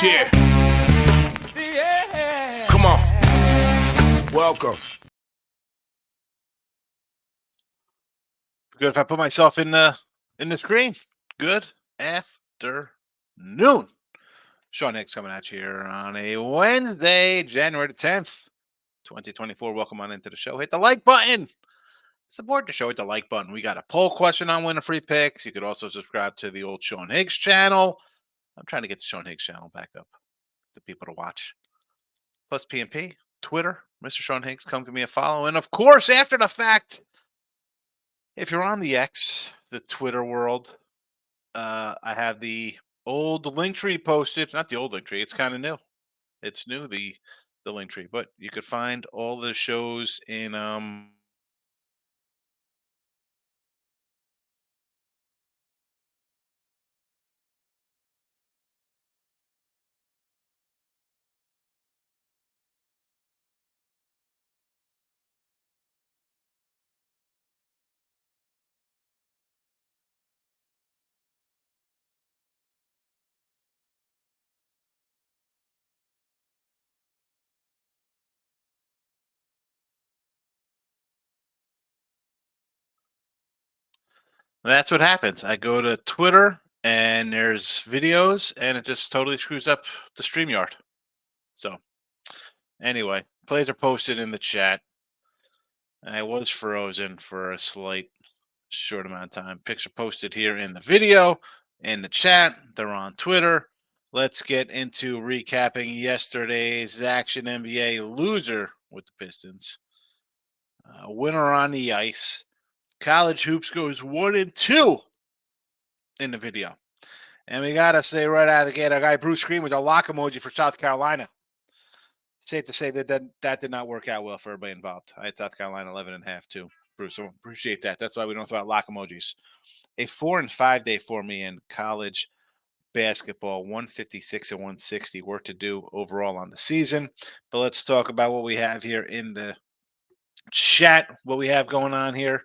Yeah. Come on. Welcome. Good if I put myself in the screen. Good afternoon. Sean Hicks coming at you here on a Wednesday, January the 10th, 2024. Welcome on into the show. Hit the like button. Support the show. Hit the like button. We got a poll question on winning free picks. You could also subscribe to the old Sean Higgs channel. I'm trying to get the Sean Higgs channel back up to people to watch. Plus PMP, Twitter, Mr. Sean Higgs. Come give me a follow. And of course, after the fact, if you're on the X, the Twitter world, I have the old link tree posted. Not the old link tree. It's kind of new. It's new, the link tree. But you could find all the shows in that's what happens. I go to Twitter and there's videos and it just totally screws up the StreamYard. So anyway, plays are posted in the chat. I was frozen for a slight short amount of time. Picks are posted here in the video, in the chat. They're on Twitter. Let's get into recapping yesterday's action. NBA loser with the Pistons. Winner on the ice. College hoops goes 1-2 in the video. And we got to say right out of the gate, our guy Bruce Green with a lock emoji for South Carolina. Safe to say that did not work out well for everybody involved. I had South Carolina 11.5 too, Bruce. So appreciate that. That's why we don't throw out lock emojis. A 4 and 5 day for me in college basketball, 156 and 160. Work to do overall on the season. But let's talk about what we have here in the chat, what we have going on here.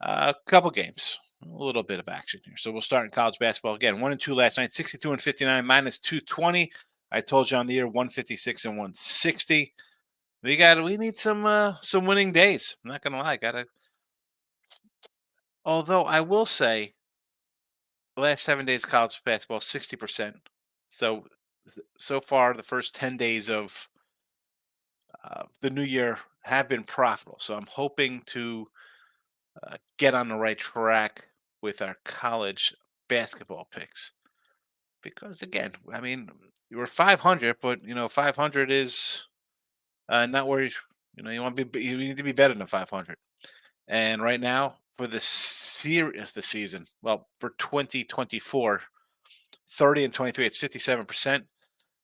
A couple games, a little bit of action here. So we'll start in college basketball again. 1-2 last night, 62 and 59, minus 220. I told you on the year 156 and 160. We need some winning days. I'm not gonna lie, although I will say the last 7 days of college basketball, 60%. So far the first 10 days of the new year have been profitable. So I'm hoping to get on the right track with our college basketball picks. Because again, I mean, we're 500, but 500 is not where you want to be. You need to be better than 500. And right now, for the season, well, for 2024, 30 and 23, it's 57%.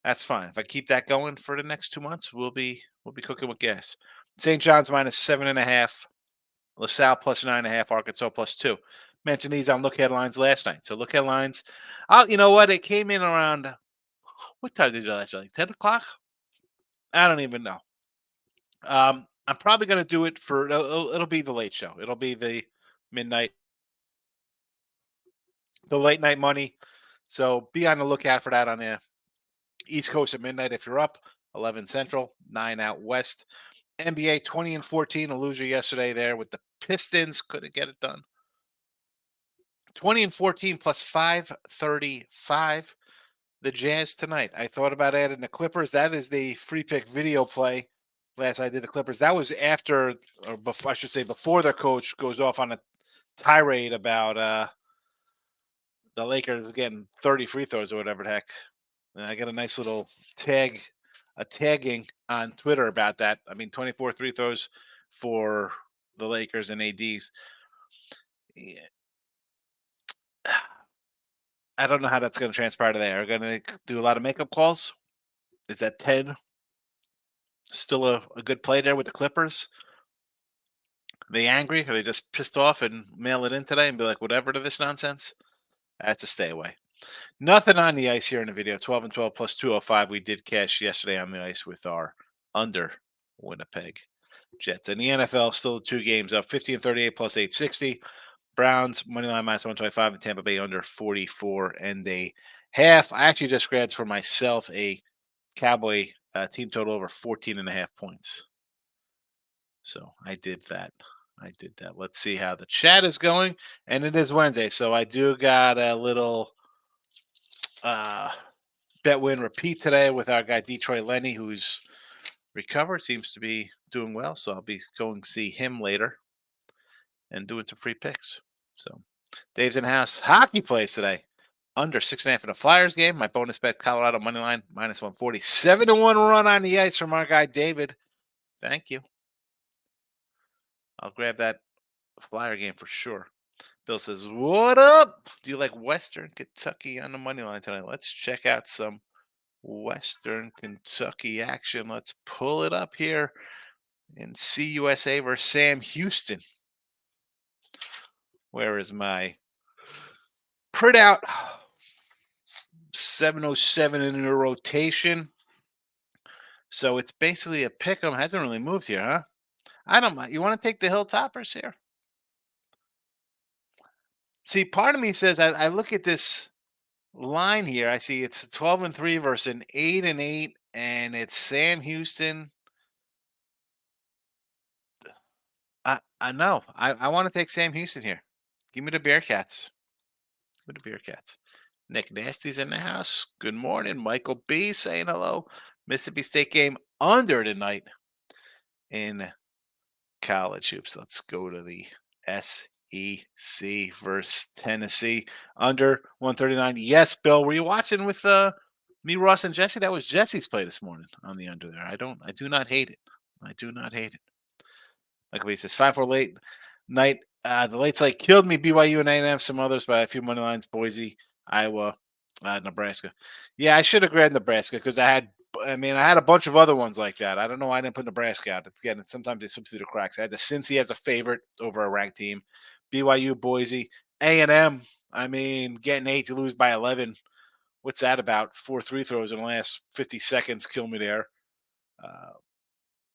That's fine. If I keep that going for the next 2 months, we'll be cooking with gas. St. John's minus 7.5. LaSalle plus 9.5. Arkansas plus 2. Mentioned these on Look Headlines last night. So Look Headlines. You know what? It came in around, what time did you do last night? Like 10 o'clock? I don't even know. I'm probably going to do it for, it'll be the late show. It'll be the midnight, the late night money. So be on the lookout for that on the East Coast at midnight if you're up. 11 Central, 9 out West. NBA 20 and 14, a loser yesterday there with the Pistons. Couldn't get it done. 20 and 14 plus 535. The Jazz tonight. I thought about adding the Clippers. That is the free pick video play. Last I did the Clippers. That was after, or before, I should say, before their coach goes off on a tirade about the Lakers getting 30 free throws or whatever the heck. And I got a nice little tagging on Twitter about that. I mean, 24 free throws for the Lakers and ADs. Yeah. I don't know how that's going to transpire today. Are going to do a lot of makeup calls? Is that 10 still a good play there with the Clippers? Are they angry? Are they just pissed off and mail it in today and be like, whatever to this nonsense? That's a stay away. Nothing on the ice here in the video. 12 and 12 plus 205. We did cash yesterday on the ice with our under Winnipeg Jets. And the NFL still 2 games up. 50 and 38 plus 860. Browns money line minus 125 and Tampa Bay under 44 and a half. I actually just grabbed for myself a Cowboy team total over 14.5 points. So I did that. I did that. Let's see how the chat is going. And it is Wednesday. So I do got a little uh, bet win repeat today with our guy Detroit Lenny, who's recovered, seems to be doing well. So I'll be going to see him later and doing some free picks. So Dave's in the house. Hockey plays today. Under 6.5 in the Flyers game. My bonus bet, Colorado money line, minus 140. 7-1 run on the ice from our guy David. Thank you. I'll grab that Flyer game for sure. Bill says, what up? Do you like Western Kentucky on the money line tonight? Let's check out some Western Kentucky action. Let's pull it up here in CUSA versus Sam Houston. Where is my printout? 707 in a rotation. So it's basically a pick 'em. Hasn't really moved here, huh? I don't mind. You want to take the Hilltoppers here? See, part of me says I look at this line here. I see it's a 12-3 versus an 8-8, and it's Sam Houston. I know. I want to take Sam Houston here. Give me the Bearcats. Give me the Bearcats. Nick Nasty's in the house. Good morning. Michael B saying hello. Mississippi State game under tonight in college hoops. Let's go to the SEC versus Tennessee under 139. Yes, Bill. Were you watching with me, Ross, and Jesse? That was Jesse's play this morning on the under there. I do not hate it. I do not hate it. Like he says, 5-4 late night. The late slate killed me. BYU and A&M, some others, but a few money lines. Boise, Iowa, Nebraska. Yeah, I should have grabbed Nebraska because I had a bunch of other ones like that. I don't know why I didn't put Nebraska out. Again, sometimes they slip through the cracks. I had the Cincy as a favorite over a ranked team. BYU, Boise, A&M. Getting 8 to lose by 11. What's that about? 4 3 throws in the last 50 seconds kill me there.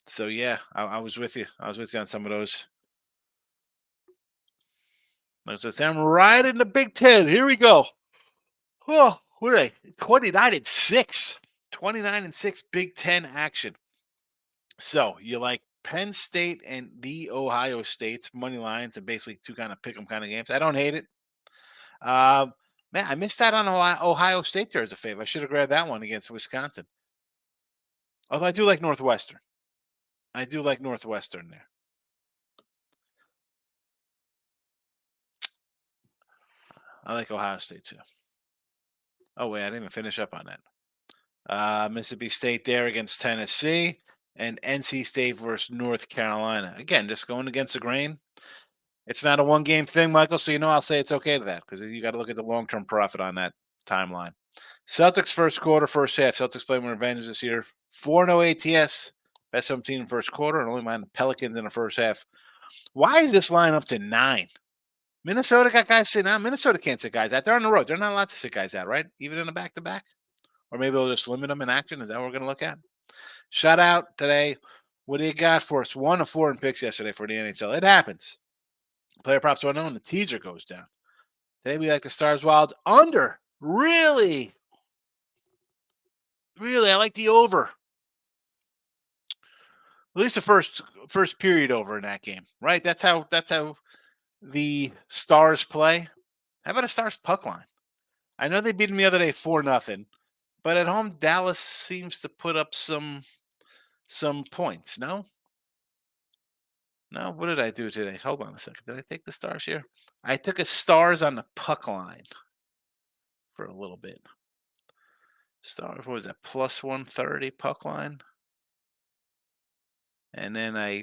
So yeah, I was with you. I was with you on some of those. I'm right in the Big Ten. Here we go. Oh, what are they? 29-6. 29-6 Big Ten action. So you like Penn State and the Ohio State's money lines and basically two kind of pick 'em kind of games. I don't hate it. Man, I missed out on Ohio State there as a favor. I should have grabbed that one against Wisconsin. Although I do like Northwestern. I do like Northwestern there. I like Ohio State too. Oh, wait, I didn't even finish up on that. Mississippi State there against Tennessee and NC State versus North Carolina. Again, just going against the grain. It's not a one-game thing, Michael, so I'll say it's okay to that because you got to look at the long-term profit on that timeline. Celtics first quarter, first half. Celtics playing with advantage this year. 4-0 ATS. Best 17 in first quarter, and only mind the Pelicans in the first half. Why is this line up to 9? Minnesota got guys sitting out. Minnesota can't sit guys out. They're on the road. They're not allowed to sit guys out, right? Even in a back-to-back? Or maybe they'll just limit them in action. Is that what we're going to look at? Shout out today. What do you got for us? 1 of 4 in picks yesterday for the NHL. It happens. Player props 1-0 and the teaser goes down. Today we like the Stars Wild under. Really? Really? I like the over. At least the first period over in that game, right? That's how the Stars play. How about a Stars puck line? I know they beat them the other day 4-0, but at home Dallas seems to put up some points. No, what did I do today? Hold on a second. Did I take the Stars here? I took a Stars on the puck line for a little bit. Stars, what was that? Plus 130 puck line. And then I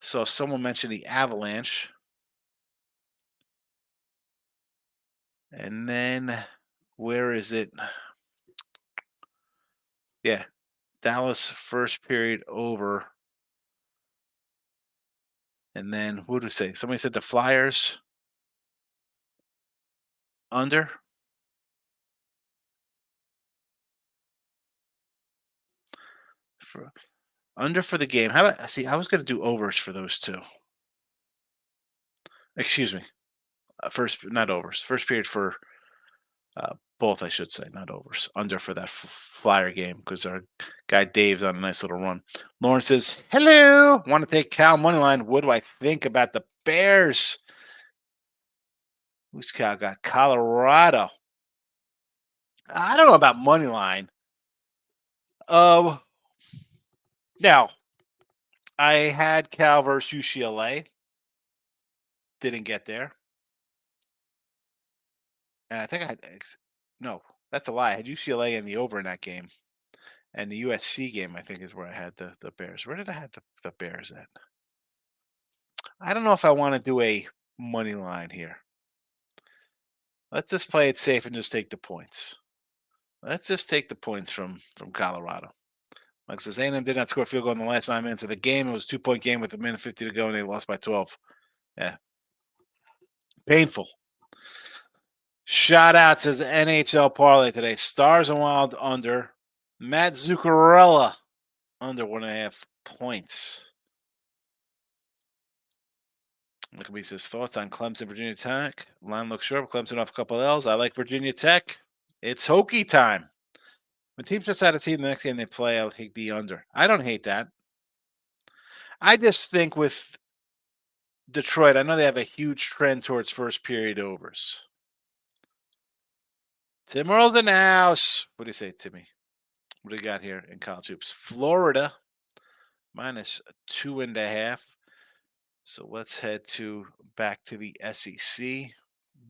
saw someone mention the Avalanche. And then where is it? Yeah, Dallas first period over. And then who did it say? Somebody said the Flyers under. Under for the game. How about, see, I was going to do overs for those two. Excuse me. Not overs. First period for Both, I should say, not overs. Under for that Flyer game because our guy Dave's on a nice little run. Lauren says, "Hello, want to take Cal money line? What do I think about the Bears?" Who's Cal got? Colorado. I don't know about money line. Now I had Cal versus UCLA. Didn't get there. And I think I had no, that's a lie. I had UCLA in the over in that game. And the USC game, I think, is where I had the Bears. Where did I have the Bears at? I don't know if I want to do a money line here. Let's just play it safe and just take the points. Let's just take the points from Colorado. Like says, A&M did not score a field goal in the last 9 minutes of the game. It was a 2-point game with a minute 50 to go, and they lost by 12. Yeah, painful. Shout out says NHL parlay today. Stars and Wild under. Matt Zuccarella under 1.5 points. McAbee says thoughts on Clemson, Virginia Tech. Line looks short. Clemson off a couple of L's. I like Virginia Tech. It's Hokie time. When teams just out of team, the next game they play, I'll take the under. I don't hate that. I just think with Detroit, I know they have a huge trend towards first period overs. Tim Earl's in the house. What do you say, Timmy? What do you got here in college hoops? Florida minus 2.5. So let's head back to the SEC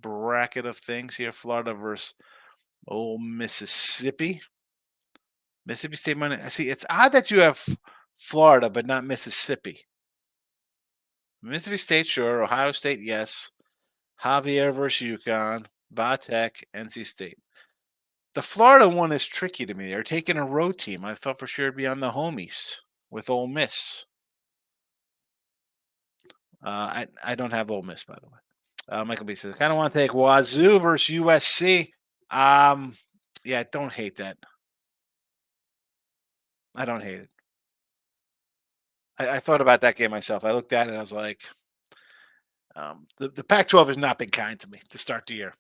bracket of things here. Florida versus old Mississippi. Mississippi State money. See, it's odd that you have Florida but not Mississippi. Mississippi State, sure. Ohio State, yes. Javier versus UConn. Vatech, NC State. The Florida one is tricky to me. They're taking a road team. I thought for sure it'd be on the homies with Ole Miss. I don't have Ole Miss, by the way. Michael B says, I kind of want to take Wazoo versus USC. Yeah, don't hate that. I don't hate it. I thought about that game myself. I looked at it and I was like, the Pac-12 has not been kind to me to start the year.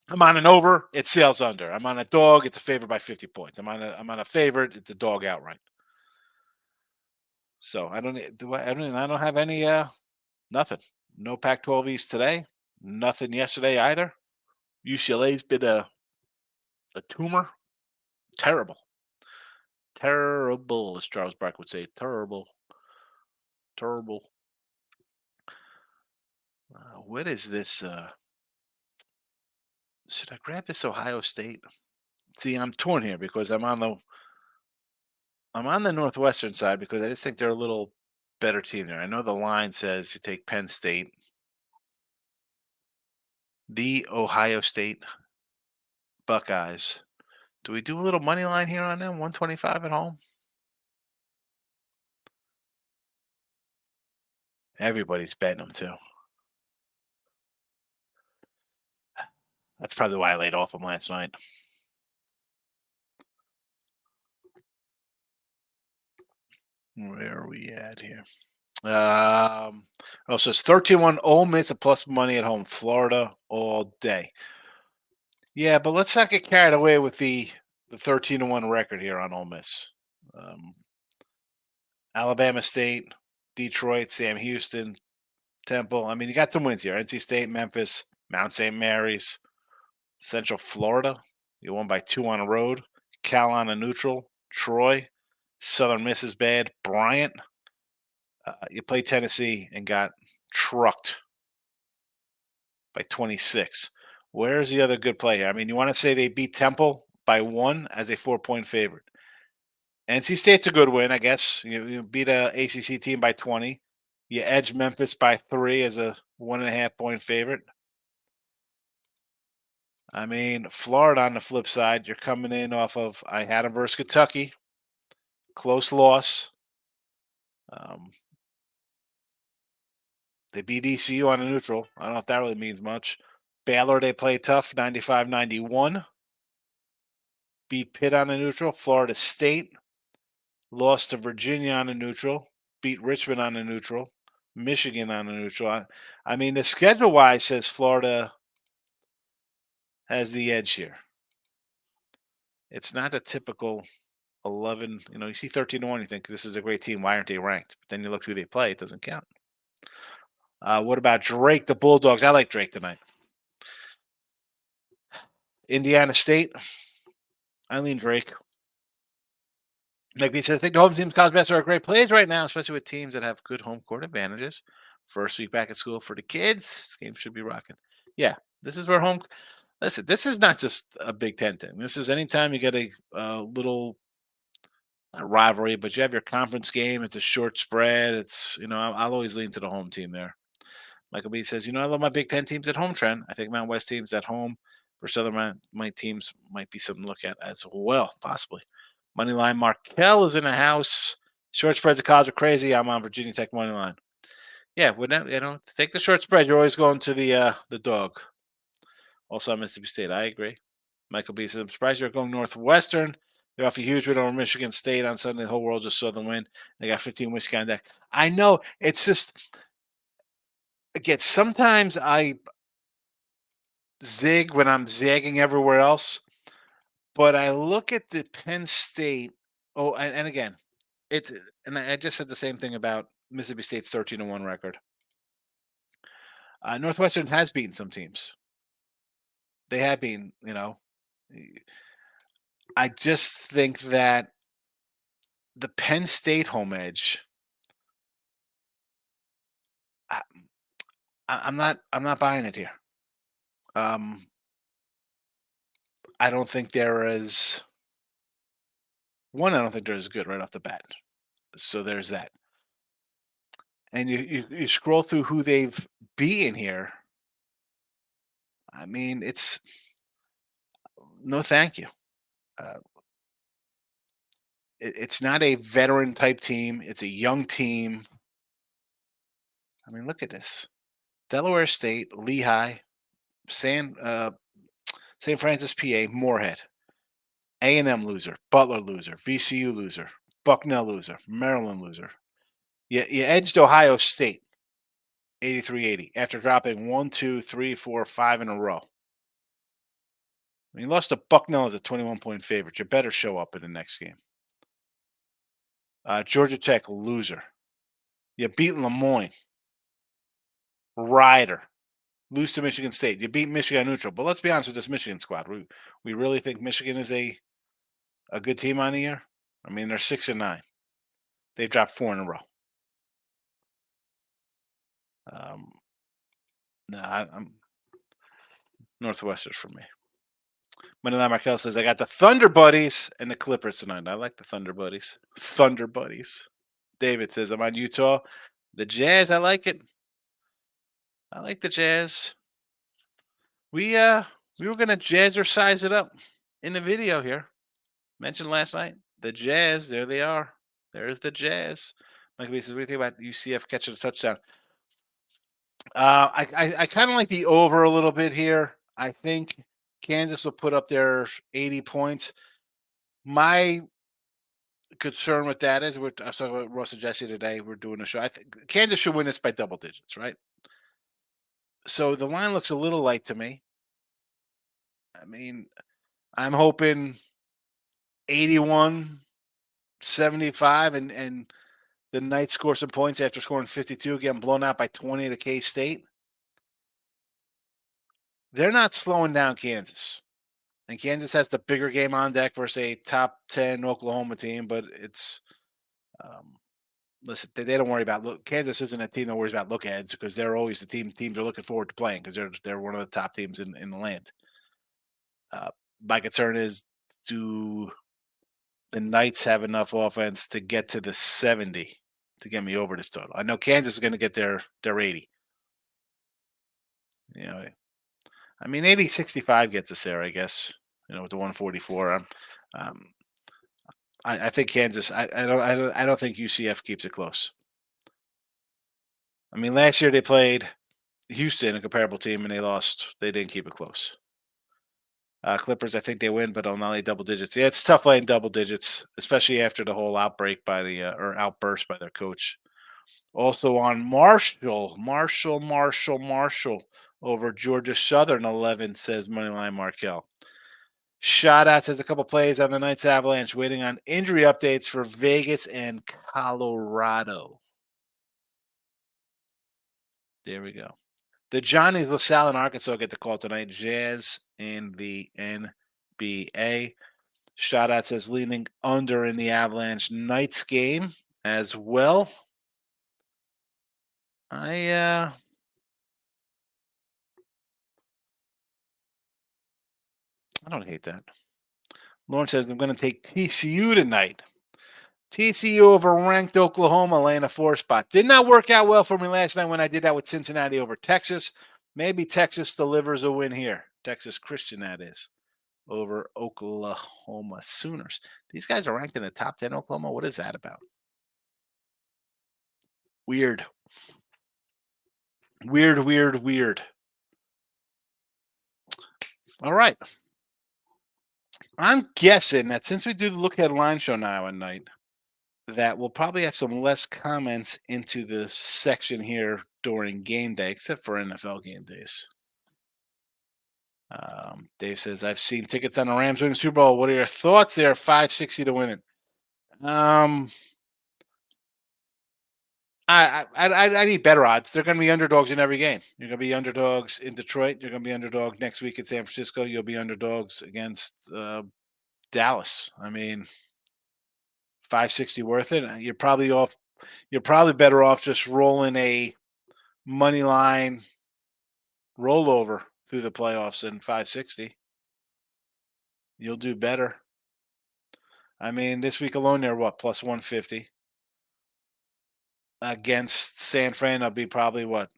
I'm on an over, it sails under. I'm on a dog, it's a favorite by 50 points. I'm on a favorite, it's a dog outright. So I don't have any nothing. No Pac-12 East today. Nothing yesterday either. UCLA's been a tumor. Terrible. Terrible, as Charles Bark would say. Terrible. Terrible. What is this? Should I grab this Ohio State? See, I'm torn here because I'm on the Northwestern side because I just think they're a little better team there. I know the line says you take Penn State. The Ohio State Buckeyes. Do we do a little money line here on them? 125 at home? Everybody's betting them too. That's probably why I laid off them last night. Where are we at here? So it's 13-1 Ole Miss, a plus money at home. Florida all day. Yeah, but let's not get carried away with the 13-1 record here on Ole Miss. Alabama State, Detroit, Sam Houston, Temple. I mean, you got some wins here. NC State, Memphis, Mount St. Mary's, Central Florida. You won by 2 on the road. Cal on a neutral. Troy, Southern Miss is bad. Bryant. You played Tennessee and got trucked by 26. Where's the other good play here? I mean, you want to say they beat Temple by 1 as a 4-point favorite. NC State's a good win, I guess. You beat a ACC team by 20. You edge Memphis by 3 as a 1.5-point favorite. I mean, Florida on the flip side, you're coming in off of I had them versus Kentucky. Close loss. They beat ECU on a neutral. I don't know if that really means much. Baylor, they played tough, 95-91. Beat Pitt on a neutral. Florida State lost to Virginia on a neutral. Beat Richmond on a neutral. Michigan on a neutral. I mean, the schedule-wise says Florida has the edge here. It's not a typical 11. You see 13-1, you think this is a great team. Why aren't they ranked? But then you look who they play, it doesn't count. What about Drake, the Bulldogs? I like Drake tonight. Indiana State, I lean Drake. Like we said, I think the home team's college basketball are great plays right now, especially with teams that have good home court advantages. First week back at school for the kids. This game should be rocking. Yeah, this is where home. Listen, this is not just a Big Ten thing. This is anytime you get a little not rivalry, but you have your conference game. It's a short spread. I'll always lean to the home team there. Michael B says, I love my Big Ten teams at home, Trent. I think Mountain West teams at home versus other my teams might be something to look at as well, possibly. Moneyline Markel is in the house. Short spreads of college are crazy. I'm on Virginia Tech moneyline. Yeah, wouldn't take the short spread. You're always going to the dog. Also on Mississippi State. I agree. Michael B says, I'm surprised you're going Northwestern. They're off a huge win over Michigan State on Sunday. The whole world just saw them win. They got 15 whiskey on deck. I know. It's just, again, sometimes I zig when I'm zagging everywhere else. But I look at the Penn State. Oh, and again, I just said the same thing about Mississippi State's 13-1 record. Northwestern has beaten some teams. They have been, I just think that the Penn State home edge. I'm not buying it here. I don't think they're as one. I don't think they're as good right off the bat. So there's that. And you scroll through who they've beaten here. I mean, it's no thank you. It's not a veteran type team. It's a young team. I mean, look at this: Delaware State, Lehigh, St. Francis, PA, Moorhead, A&M loser, Butler loser, VCU loser, Bucknell loser, Maryland loser. You edged Ohio State, 83-80, after dropping 1, 2, 3, 4, 5 in a row. When you lost to Bucknell as a 21-point favorite, you better show up in the next game. Georgia Tech, loser. You beat Lemoyne. Rider. Lose to Michigan State. You beat Michigan neutral. But let's be honest with this Michigan squad. We really think Michigan is a good team on the year? I mean, they're 6-9. They've dropped 4 in a row. I'm Northwestern for me. Moneyline Markel says, I got the Thunder Buddies and the Clippers tonight. I like the Thunder Buddies. Thunder Buddies. David says, I'm on Utah. The Jazz, I like it. I like the Jazz. We were going to jazzercise it up in the video here. Mentioned last night. The Jazz, there they are. There's the Jazz. Mike B says, what do you think about UCF catching a touchdown? I kind of like the over a little bit here. I think Kansas will put up their 80 points. My concern with that is I was talking about Russ and Jesse today. We're doing a show. I think Kansas should win this by double digits, right? So the line looks a little light to me. I mean, I'm hoping 81, 75, and the Knights score some points after scoring 52, getting blown out by 20 to K-State. They're not slowing down Kansas. And Kansas has the bigger game on deck versus a top 10 Oklahoma team, but it's listen, they don't worry about Kansas isn't a team that worries about look aheads because they're always the teams are looking forward to playing because they're one of the top teams in the land. My concern is, do the Knights have enough offense to get to the 70 to get me over this total? I know Kansas is going to get their 80. I mean, 80-65 gets us there, I guess. With the 144. I think Kansas. I don't think UCF keeps it close. I mean, last year they played Houston, a comparable team, and they lost. They didn't keep it close. Clippers, I think they win, but only double digits. Yeah, it's tough laying double digits, especially after the whole outbreak by or outburst by their coach. Also on Marshall over Georgia Southern 11, says Moneyline Markel. Shoutouts has a couple plays on the Knights Avalanche, waiting on injury updates for Vegas and Colorado. There we go. The Johnnies, LaSalle and Arkansas get the call tonight. Jazz in the NBA. Shoutout says leaning under in the Avalanche Knights game as well. I don't hate that. Lauren says I'm going to take TCU tonight. TCU over ranked Oklahoma, laying a 4 spot. Did not work out well for me last night when I did that with Cincinnati over Texas. Maybe Texas delivers a win here. Texas Christian, that is, over Oklahoma Sooners. These guys are ranked in the top 10, Oklahoma. What is that about? Weird. Weird. All right. I'm guessing that since we do the Look Ahead Line show now at night, that we'll probably have some less comments into the section here during game day, except for NFL game days. Dave says, I've seen tickets on the Rams winning Super Bowl. What are your thoughts there? 560 to win it. I need better odds. They're going to be underdogs in every game. You're going to be underdogs in Detroit. You're going to be underdog next week in San Francisco. You'll be underdogs against Dallas. I mean, 560 worth it. You're probably off. You're probably better off just rolling a money line rollover through the playoffs than 560. You'll do better. I mean, this week alone, they're what, plus 150 against San Fran. I'll be probably what.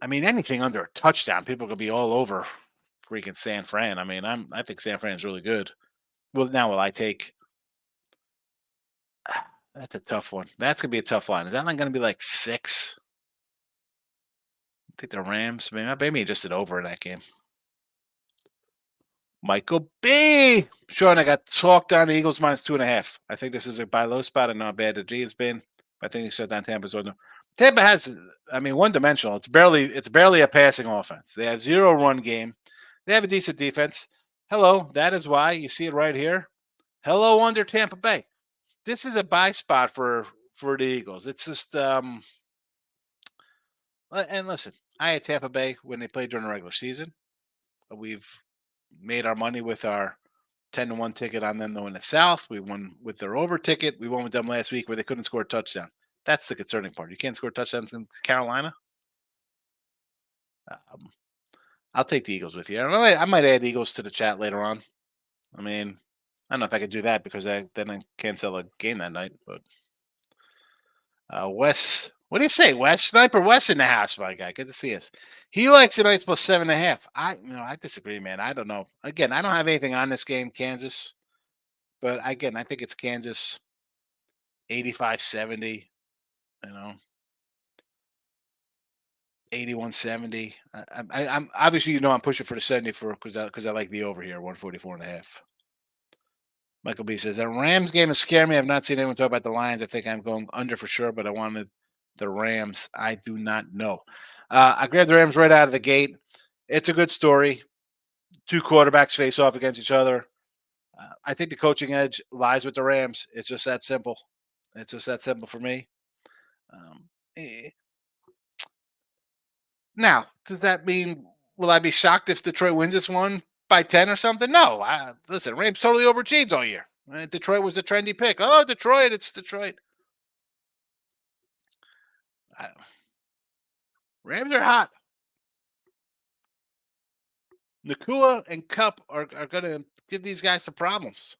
I mean, anything under a touchdown, people could be all over freaking San Fran. I mean, I think San Fran is really good. Well, now will I take? That's a tough one. That's gonna be a tough line. Is that line gonna be like 6? I think the Rams. Maybe just an over in that game. Michael B. Sean, I got talked on the Eagles minus 2.5. I think this is a buy low spot and not bad. The G has been. I think he shut down Tampa's one. Tampa has, one dimensional. It's barely a passing offense. They have 0 run game. They have a decent defense. Hello, that is why you see it right here. Hello under Tampa Bay. This is a buy spot for the Eagles. It's just and listen, I had Tampa Bay when they played during the regular season. We've made our money with our 10-1 ticket on them though in the South. We won with their over ticket. We won with them last week where they couldn't score a touchdown. That's the concerning part. You can't score touchdowns in Carolina. I'll take the Eagles with you. I might add Eagles to the chat later on. I mean, I don't know if I could do that because then I can't sell a game that night. But Wes, what do you say, Wes? Sniper Wes in the house, my guy. Good to see us. He likes the Knights plus 7.5. I disagree, man. I don't know. Again, I don't have anything on this game, Kansas. But again, I think it's Kansas 85-70. 81-70. I'm obviously, I'm pushing for the 70 because I like the over here, 144.5. Michael B says, the Rams game is scaring me. I've not seen anyone talk about the Lions. I think I'm going under for sure, but I wanted the Rams. I do not know. I grabbed the Rams right out of the gate. It's a good story. 2 quarterbacks face off against each other. I think the coaching edge lies with the Rams. It's just that simple. It's just that simple for me. Now, does that mean, will I be shocked if Detroit wins this one by 10 or something? No. Listen, Rams totally overachieved all year. Detroit was the trendy pick. Oh, Detroit, it's Detroit. Rams are hot. Nakua and Cup are going to give these guys some problems.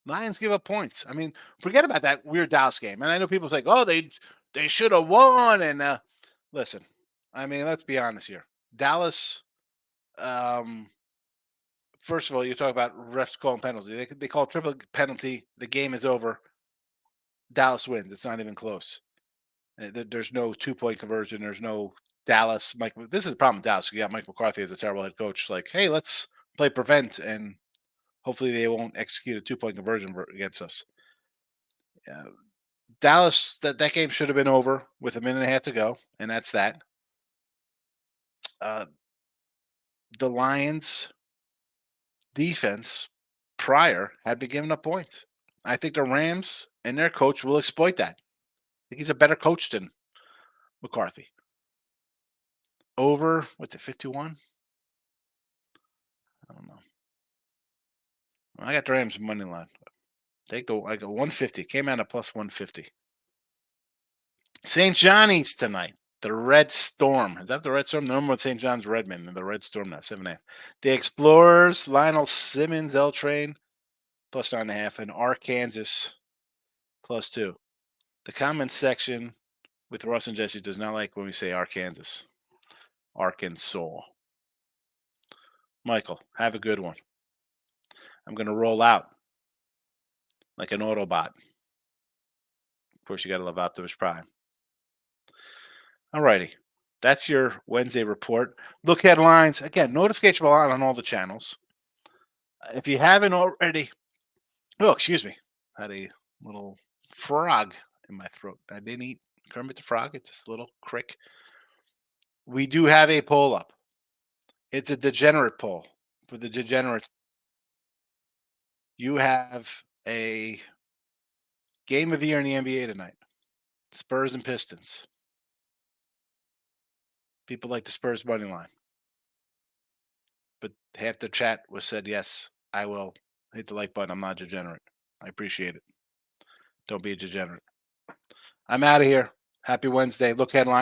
Lions give up points. I mean, forget about that weird Dallas game. And I know people say, oh, they should have won. And listen, I mean, let's be honest here. Dallas, first of all, you talk about refs calling penalty. They call triple penalty. The game is over. Dallas wins. It's not even close. There's no 2-point conversion. There's no Dallas. This is the problem with Dallas. You got Mike McCarthy as a terrible head coach. Like, hey, let's play prevent, and hopefully they won't execute a 2-point conversion against us. Dallas, that game should have been over with a minute and a half to go, and that's that. The Lions defense prior had been giving up points. I think the Rams and their coach will exploit that. I think he's a better coach than McCarthy. Over, what's it, 51? I don't know. I got the Rams money line. I got 150. Came out at plus 150. St. Johnny's tonight. The Red Storm. Is that the Red Storm? The number with St. John's Redmond and the Red Storm now, 7.5. The Explorers, Lionel Simmons, L Train, plus 9.5, and Arkansas plus 2. The comment section with Russ and Jesse does not like when we say Arkansas. Arkansas. Michael, have a good one. I'm going to roll out like an Autobot. Of course, you got to love Optimus Prime. All righty. That's your Wednesday report. Look headlines. Again, notification bell on all the channels. If you haven't already, oh, excuse me. I had a little frog in my throat. I didn't eat Kermit the Frog. It's just a little crick. We do have a poll up. It's a degenerate poll for the degenerates. You have a game of the year in the NBA tonight. Spurs and Pistons. People like the Spurs money line. But half the chat was said, yes, I will hit the like button. I'm not a degenerate. I appreciate it. Don't be a degenerate. I'm out of here. Happy Wednesday. Look headlines.